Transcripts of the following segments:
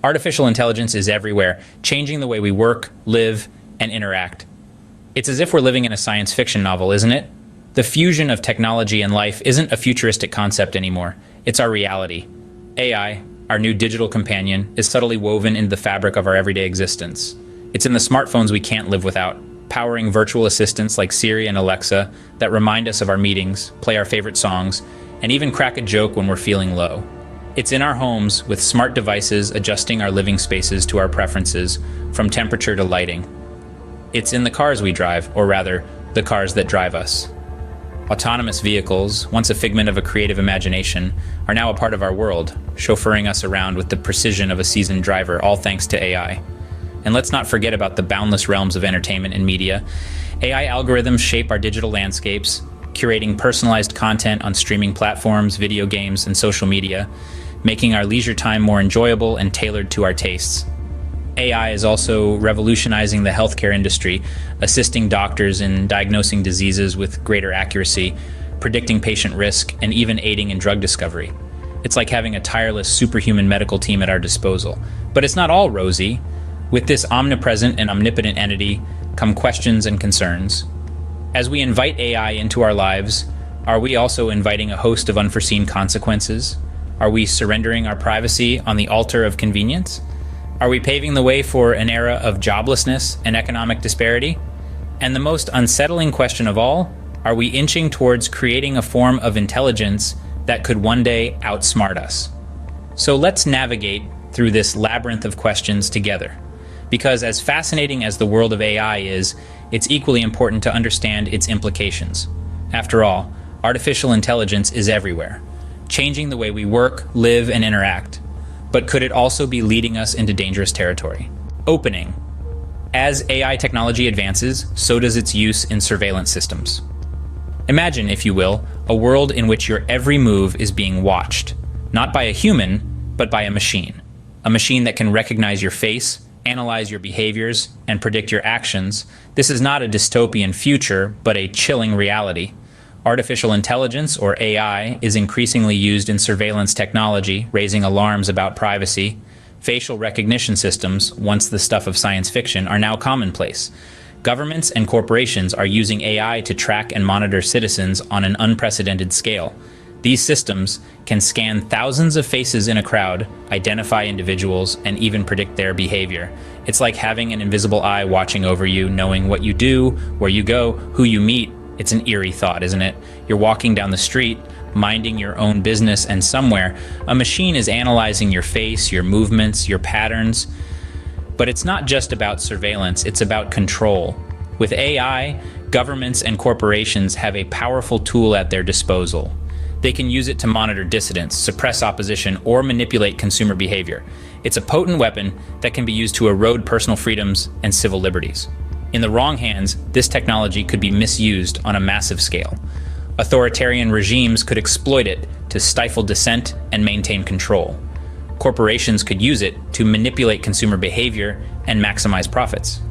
Artificial intelligence is everywhere, changing the way we work, live, and interact. It's as if we're living in a science fiction novel, isn't it? The fusion of technology and life isn't a futuristic concept anymore. It's our reality. AI, our new digital companion, is subtly woven into the fabric of our everyday existence. It's in the smartphones we can't live without, powering virtual assistants like Siri and Alexa that remind us of our meetings, play our favorite songs, and even crack a joke when we're feeling low. It's in our homes with smart devices adjusting our living spaces to our preferences, from temperature to lighting. It's in the cars we drive, or rather, the cars that drive us. Autonomous vehicles, once a figment of a creative imagination, are now a part of our world, chauffeuring us around with the precision of a seasoned driver, all thanks to AI. And let's not forget about the boundless realms of entertainment and media. AI algorithms shape our digital landscapes, curating personalized content on streaming platforms, video games, and social media, making our leisure time more enjoyable and tailored to our tastes. AI is also revolutionizing the healthcare industry, assisting doctors in diagnosing diseases with greater accuracy, predicting patient risk, and even aiding in drug discovery. It's like having a tireless superhuman medical team at our disposal. But it's not all rosy. With this omnipresent and omnipotent entity come questions and concerns. As we invite AI into our lives, are we also inviting a host of unforeseen consequences? Are we surrendering our privacy on the altar of convenience? Are we paving the way for an era of joblessness and economic disparity? And the most unsettling question of all, are we inching towards creating a form of intelligence that could one day outsmart us? So let's navigate through this labyrinth of questions together. Because as fascinating as the world of AI is, it's equally important to understand its implications. After all, artificial intelligence is everywhere, changing the way we work, live, and interact. But could it also be leading us into dangerous territory? Opening. As AI technology advances, so does its use in surveillance systems. Imagine, if you will, a world in which your every move is being watched, not by a human, but by a machine. A machine that can recognize your face, analyze your behaviors, and predict your actions. This is not a dystopian future, but a chilling reality. Artificial intelligence, or AI, is increasingly used in surveillance technology, raising alarms about privacy. Facial recognition systems, once the stuff of science fiction, are now commonplace. Governments and corporations are using AI to track and monitor citizens on an unprecedented scale. These systems can scan thousands of faces in a crowd, identify individuals, and even predict their behavior. It's like having an invisible eye watching over you, knowing what you do, where you go, who you meet. It's an eerie thought, isn't it? You're walking down the street, minding your own business, and somewhere, a machine is analyzing your face, your movements, your patterns. But it's not just about surveillance, it's about control. With AI, governments and corporations have a powerful tool at their disposal. They can use it to monitor dissidents, suppress opposition, or manipulate consumer behavior. It's a potent weapon that can be used to erode personal freedoms and civil liberties. In the wrong hands, this technology could be misused on a massive scale. Authoritarian regimes could exploit it to stifle dissent and maintain control. Corporations could use it to manipulate consumer behavior and maximize profits.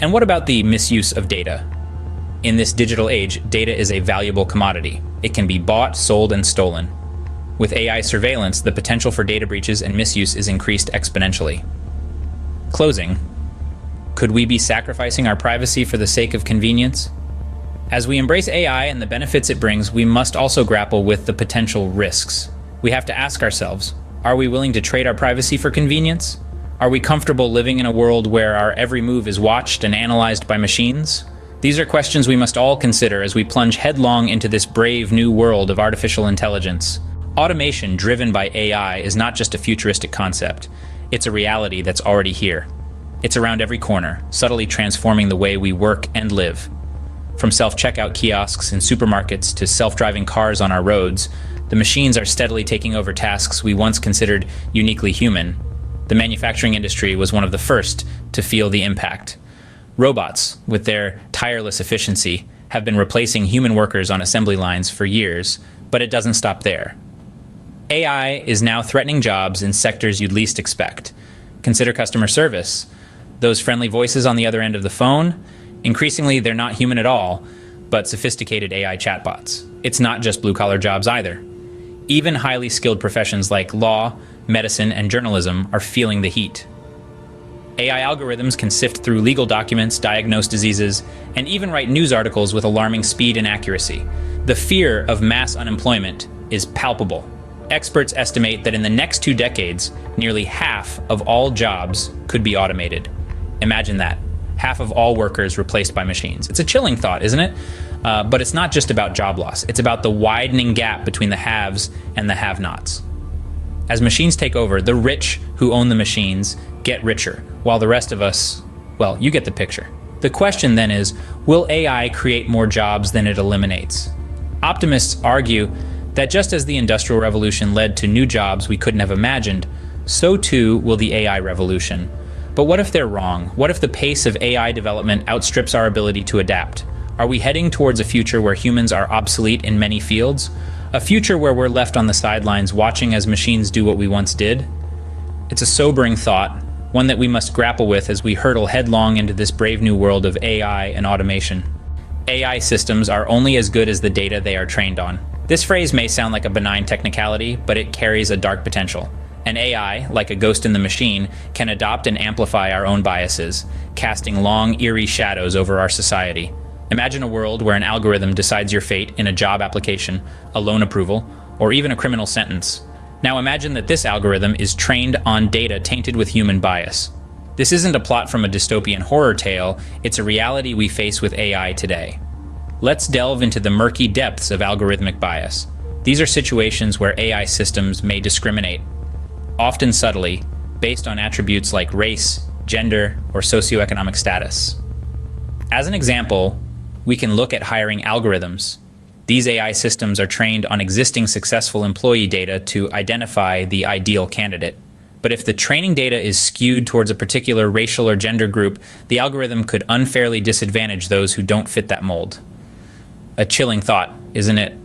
And what about the misuse of data? In this digital age, data is a valuable commodity. It can be bought, sold, and stolen. With AI surveillance, the potential for data breaches and misuse is increased exponentially. Closing. Could we be sacrificing our privacy for the sake of convenience? As we embrace AI and the benefits it brings, we must also grapple with the potential risks. We have to ask ourselves, are we willing to trade our privacy for convenience? Are we comfortable living in a world where our every move is watched and analyzed by machines? These are questions we must all consider as we plunge headlong into this brave new world of artificial intelligence. Automation driven by AI is not just a futuristic concept. It's a reality that's already here. It's around every corner, subtly transforming the way we work and live. From self-checkout kiosks in supermarkets to self-driving cars on our roads, the machines are steadily taking over tasks we once considered uniquely human. The manufacturing industry was one of the first to feel the impact. Robots, with their tireless efficiency, have been replacing human workers on assembly lines for years, but it doesn't stop there. AI is now threatening jobs in sectors you'd least expect. Consider customer service. Those friendly voices on the other end of the phone, increasingly they're not human at all, but sophisticated AI chatbots. It's not just blue-collar jobs either. Even highly skilled professions like law, medicine, and journalism are feeling the heat. AI algorithms can sift through legal documents, diagnose diseases, and even write news articles with alarming speed and accuracy. The fear of mass unemployment is palpable. Experts estimate that in the next 2 decades, nearly half of all jobs could be automated. Imagine that. Half of all workers replaced by machines. It's a chilling thought, isn't it? But it's not just about job loss. It's about the widening gap between the haves and the have-nots. As machines take over, the rich who own the machines get richer, while the rest of us, well, you get the picture. The question then is, will AI create more jobs than it eliminates? Optimists argue that just as the Industrial Revolution led to new jobs we couldn't have imagined, so too will the AI revolution. But what if they're wrong? What if the pace of AI development outstrips our ability to adapt? Are we heading towards a future where humans are obsolete in many fields? A future where we're left on the sidelines watching as machines do what we once did? It's a sobering thought, one that we must grapple with as we hurtle headlong into this brave new world of AI and automation. AI systems are only as good as the data they are trained on. This phrase may sound like a benign technicality, but it carries a dark potential. An AI, like a ghost in the machine, can adopt and amplify our own biases, casting long, eerie shadows over our society. Imagine a world where an algorithm decides your fate in a job application, a loan approval, or even a criminal sentence. Now imagine that this algorithm is trained on data tainted with human bias. This isn't a plot from a dystopian horror tale, it's a reality we face with AI today. Let's delve into the murky depths of algorithmic bias. These are situations where AI systems may discriminate, often subtly, based on attributes like race, gender, or socioeconomic status. As an example, we can look at hiring algorithms. These AI systems are trained on existing successful employee data to identify the ideal candidate. But if the training data is skewed towards a particular racial or gender group, the algorithm could unfairly disadvantage those who don't fit that mold. A chilling thought, isn't it?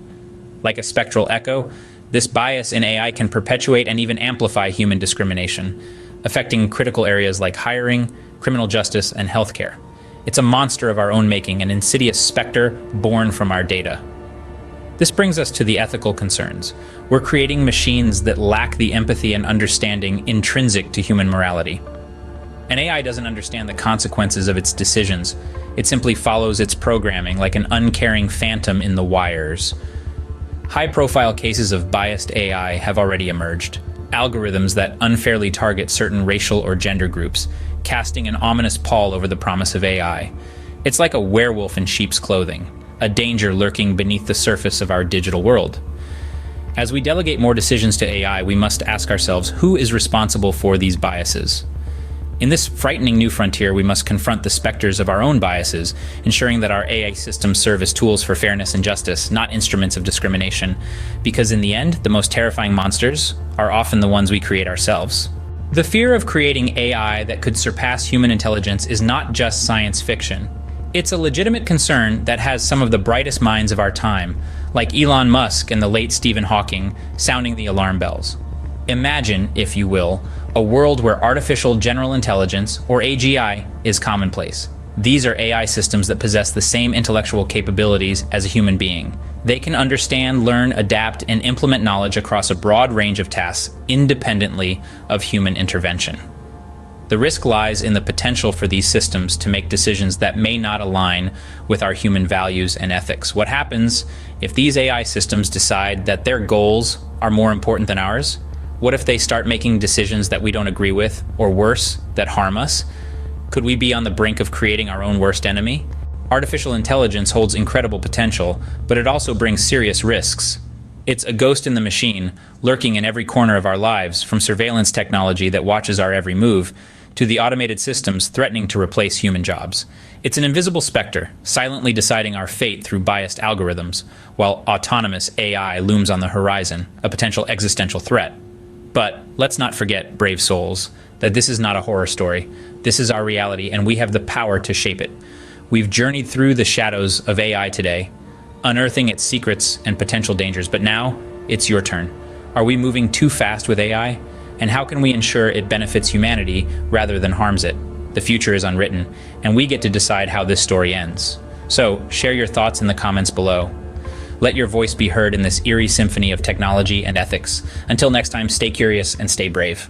Like a spectral echo, this bias in AI can perpetuate and even amplify human discrimination, affecting critical areas like hiring, criminal justice, and healthcare. It's a monster of our own making, an insidious specter born from our data. This brings us to the ethical concerns. We're creating machines that lack the empathy and understanding intrinsic to human morality. An AI doesn't understand the consequences of its decisions. It simply follows its programming like an uncaring phantom in the wires. High-profile cases of biased AI have already emerged. Algorithms that unfairly target certain racial or gender groups, casting an ominous pall over the promise of AI. It's like a werewolf in sheep's clothing, a danger lurking beneath the surface of our digital world. As we delegate more decisions to AI, we must ask ourselves, who is responsible for these biases? In this frightening new frontier, we must confront the specters of our own biases, ensuring that our AI systems serve as tools for fairness and justice, not instruments of discrimination. Because in the end, the most terrifying monsters are often the ones we create ourselves. The fear of creating AI that could surpass human intelligence is not just science fiction. It's a legitimate concern that has some of the brightest minds of our time, like Elon Musk and the late Stephen Hawking, sounding the alarm bells. Imagine, if you will, a world where artificial general intelligence, or AGI, is commonplace. These are AI systems that possess the same intellectual capabilities as a human being. They can understand, learn, adapt, and implement knowledge across a broad range of tasks independently of human intervention. The risk lies in the potential for these systems to make decisions that may not align with our human values and ethics. What happens if these AI systems decide that their goals are more important than ours? What if they start making decisions that we don't agree with, or worse, that harm us? Could we be on the brink of creating our own worst enemy? Artificial intelligence holds incredible potential, but it also brings serious risks. It's a ghost in the machine, lurking in every corner of our lives, from surveillance technology that watches our every move, to the automated systems threatening to replace human jobs. It's an invisible specter, silently deciding our fate through biased algorithms, while autonomous AI looms on the horizon, a potential existential threat. But let's not forget, brave souls, that this is not a horror story. This is our reality, and we have the power to shape it. We've journeyed through the shadows of AI today, unearthing its secrets and potential dangers, but now it's your turn. Are we moving too fast with AI? And how can we ensure it benefits humanity rather than harms it? The future is unwritten, and we get to decide how this story ends. So, share your thoughts in the comments below. Let your voice be heard in this eerie symphony of technology and ethics. Until next time, stay curious and stay brave.